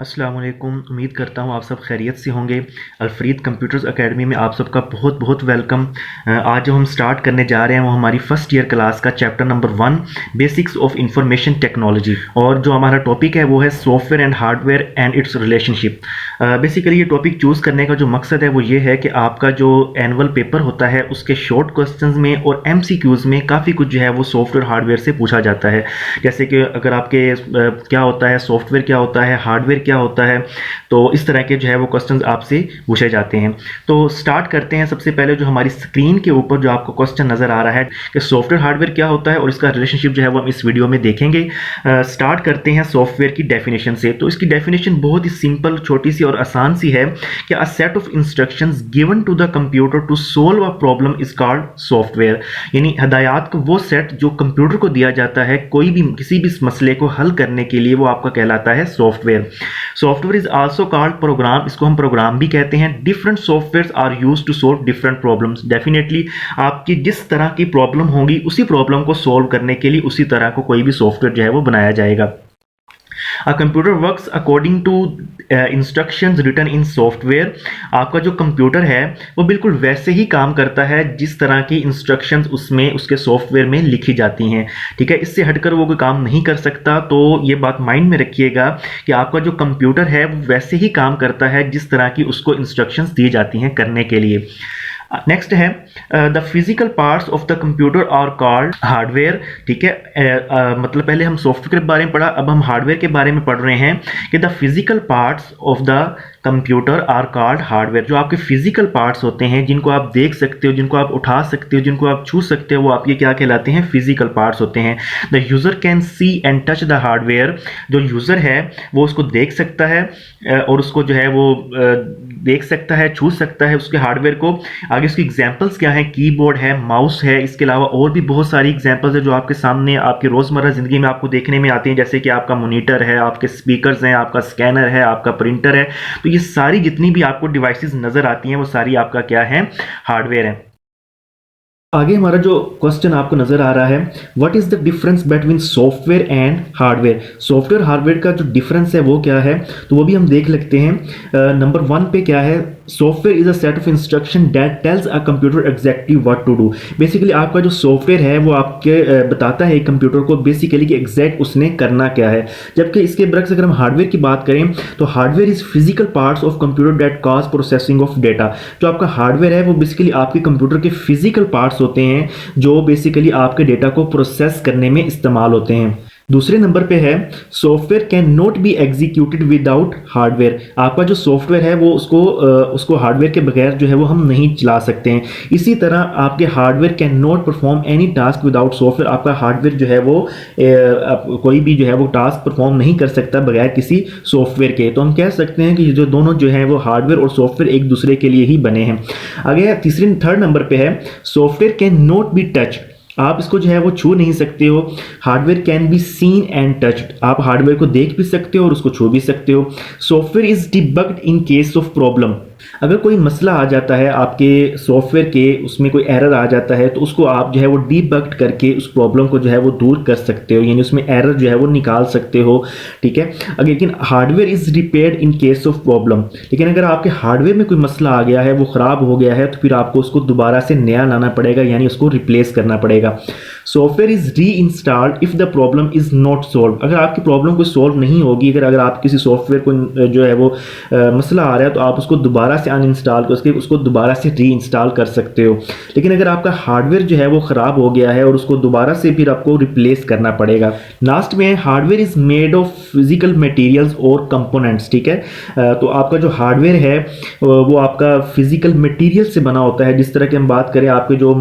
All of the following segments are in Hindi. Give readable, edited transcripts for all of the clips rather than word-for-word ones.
अस्सलाम वालेकुम। उम्मीद करता हूँ आप सब खैरियत से होंगे। अल्फ्रीद कंप्यूटर्स एकेडमी में आप सबका बहुत बहुत वेलकम। आज जो हम स्टार्ट करने जा रहे हैं वो हमारी फर्स्ट ईयर क्लास का chapter number 1 basics of information technology, और जो हमारा टॉपिक है वो है software and hardware and it's relationship. Basically ये टॉपिक चूज़ करने का जो मकसद है वो ये है कि आपका जो एनुअल पेपर होता है उसके शॉर्ट क्वेश्चंस में और MCQs में काफ़ी कुछ जो है वो सॉफ्टवेयर हार्डवेयर से पूछा जाता है। जैसे कि अगर आपके क्या होता है सॉफ्टवेयर, क्या होता है हार्डवेयर, क्या होता है, तो इस तरह के जो है वो क्वेश्चंस आपसे पूछे जाते हैं। तो स्टार्ट करते हैं। सबसे पहले जो हमारी स्क्रीन के ऊपर जो आपको क्वेश्चन नज़र आ रहा है कि सॉफ्टवेयर हार्डवेयर क्या होता है और इसका रिलेशनशिप जो है वो हम इस वीडियो में देखेंगे। स्टार्ट करते हैं सॉफ्टवेयर की डेफिनेशन से। तो इसकी डेफिनेशन बहुत ही सिंपल, छोटी सी और आसान सी है कि a set of instructions given to the computer to solve a problem is called software. यानी हदायत को वो सेट जो कंप्यूटर को दिया जाता है कोई भी किसी भी मसले को हल करने के लिए, वो आपका कहलाता है software. Software is also called program, इसको हम प्रोग्राम भी कहते हैं। Different software are used to solve different problems. Definitely आपकी जिस तरह की प्रॉब्लम होगी उसी प्रॉब्लम को सॉल्व करने के लिए उसी तरह को कोई भी सॉफ्टवेयर जो है वो बनाया जाएगा। A computer works according to instructions written in software। आपका जो कंप्यूटर है वो बिल्कुल वैसे ही काम करता है जिस तरह की इंस्ट्रक्शंस उसमें उसके सॉफ्टवेयर में लिखी जाती हैं। ठीक है, इससे हटकर वो कोई काम नहीं कर सकता। तो ये बात माइंड में रखिएगा कि आपका जो कंप्यूटर है वो वैसे ही काम करता है जिस तरह की उसको इंस्ट्रक्शंस दी जाती हैं करने के लिए। नेक्स्ट है the physical parts of the computer are called hardware. ठीक है, मतलब पहले हम सॉफ्टवेयर के बारे में पढ़ा, अब हम हार्डवेयर के बारे में पढ़ रहे हैं कि the physical parts of the computer are called hardware. जो आपके फिजिकल पार्ट्स होते हैं जिनको आप देख सकते हो, जिनको आप उठा सकते हो, जिनको आप छू सकते हो, वो आपके क्या कहलाते हैं? फिजिकल पार्ट्स होते हैं। The user can see and touch the hardware. जो यूज़र है वो उसको देख सकता है और उसको जो है वो देख सकता है, छू सकता है उसके हार्डवेयर को। आगे उसकी एग्जांपल्स क्या है? कीबोर्ड है, माउस है, इसके अलावा और भी बहुत सारी एग्जांपल्स है जो आपके सामने आपके रोज़मर्रा ज़िंदगी में आपको देखने में आती हैं। जैसे कि आपका मॉनिटर है, आपके स्पीकर्स हैं, आपका स्कैनर है, आपका प्रिंटर है। तो ये सारी जितनी भी आपको डिवाइसेस नज़र आती हैं वो सारी आपका क्या है? हार्डवेयर है। आगे हमारा जो क्वेश्चन आपको नजर आ रहा है, what is the difference between software and hardware. Software hardware का जो डिफरेंस है वो क्या है, तो वो भी हम देख लेते हैं। नंबर 1 पे क्या है? Software is a set of instruction that tells a computer exactly what to do. Basically आपका जो सॉफ्टवेयर है वो आपके बताता है कंप्यूटर को बेसिकली कि एग्जैक्ट उसने करना क्या है। जबकि इसके बरक्स अगर हम हार्डवेयर की बात करें तो hardware is physical parts of computer that cause processing of data. जो आपका हार्डवेयर है वो बेसिकली आपके कंप्यूटर के फिजिकल पार्ट्स होते हैं जो बेसिकली आपके डेटा को प्रोसेस करने में इस्तेमाल होते हैं। दूसरे नंबर पे है software can not be executed without hardware. आपका जो सॉफ्टवेयर है वो उसको हार्डवेयर के बगैर जो है वो हम नहीं चला सकते हैं। इसी तरह आपके hardware can not perform any task without software. आपका हार्डवेयर जो है वो कोई भी जो है वो टास्क परफॉर्म नहीं कर सकता बगैर किसी सॉफ्टवेयर के। तो हम कह सकते हैं कि जो दोनों जो है वो हार्डवेयर और सॉफ्टवेयर एक दूसरे के लिए ही बने हैं। आगे थर्ड नंबर पे है software can not be touch. आप इसको जो है वो छू नहीं सकते हो। Hardware can be seen and touched. आप हार्डवेयर को देख भी सकते हो और उसको छू भी सकते हो। Software is debugged in case of problem. अगर कोई मसला आ जाता है आपके सॉफ्टवेयर के, उसमें कोई एरर आ जाता है तो उसको आप जो है वो डीबग्ड करके उस प्रॉब्लम को जो है वो दूर कर सकते हो, यानी उसमें एरर जो है वो निकाल सकते हो। ठीक है, लेकिन hardware is repaired in case of problem. लेकिन अगर आपके हार्डवेयर में कोई मसला आ गया है, वो ख़राब हो गया है, तो फिर आपको उसको दोबारा से नया लाना पड़ेगा, यानी उसको रिप्लेस करना पड़ेगा। सॉफ्टवेयर इज री installed if the problem is not solve. अगर आपकी प्रॉब्लम कोई सॉल्व नहीं होगी, अगर आप किसी सॉफ्टवेयर को जो है वो मसला आ रहा है तो आप उसको दोबारा से अनइंस्टॉल करके उसको दोबारा से री इंस्टॉल कर सकते हो। लेकिन अगर आपका हार्डवेयर जो है वो ख़राब हो गया है और उसको दोबारा से फिर आपको रिप्लेस करना पड़ेगा। लास्ट में hardware is made of physical materials और कंपोनेंट्स। ठीक है, तो आपका जो हार्डवेयर है वो आपका फिजिकल मटेरियल से बना होता है। जिस तरह की हम बात करें, आपके जो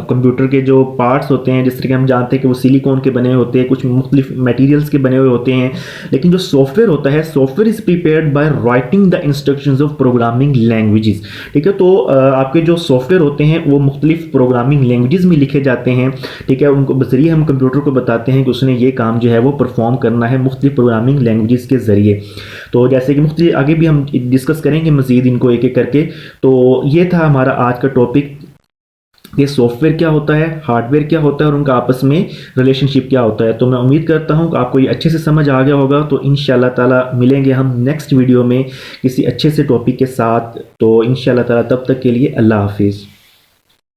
कंप्यूटर के जो पार्ट्स होते हैं, जिस तरह के हम जानते हैं कि वो सिलिकॉन के बने होते हैं, कुछ मुख्तलिफ मटेरियल्स के बने हुए होते हैं। लेकिन जो सॉफ्टवेयर होता है, software is prepared by writing the instructions of programming languages. ठीक है, तो आपके जो सॉफ्टवेयर होते हैं वो मुख्तलिफ प्रोग्रामिंग लैंग्वेजेस में लिखे जाते हैं। ठीक है, उनको जरिए हम कंप्यूटर को बताते हैं कि उसने ये काम जो है वो परफॉर्म करना है मुख्तलिफ प्रोग्रामिंग लैंग्वेजेस के ज़रिए। तो जैसे कि मुख्तलिफ आगे भी हम डिस्कस करेंगे मज़ीद इनको एक एक करके। तो ये था हमारा आज का टॉपिक कि सॉफ्टवेयर क्या होता है, हार्डवेयर क्या होता है और उनका आपस में रिलेशनशिप क्या होता है। तो मैं उम्मीद करता हूँ कि आपको ये अच्छे से समझ आ गया होगा। तो इंशाल्लाह ताला मिलेंगे हम नेक्स्ट वीडियो में किसी अच्छे से टॉपिक के साथ। तो इंशाल्लाह ताला तब तक के लिए अल्लाह हाफिज़।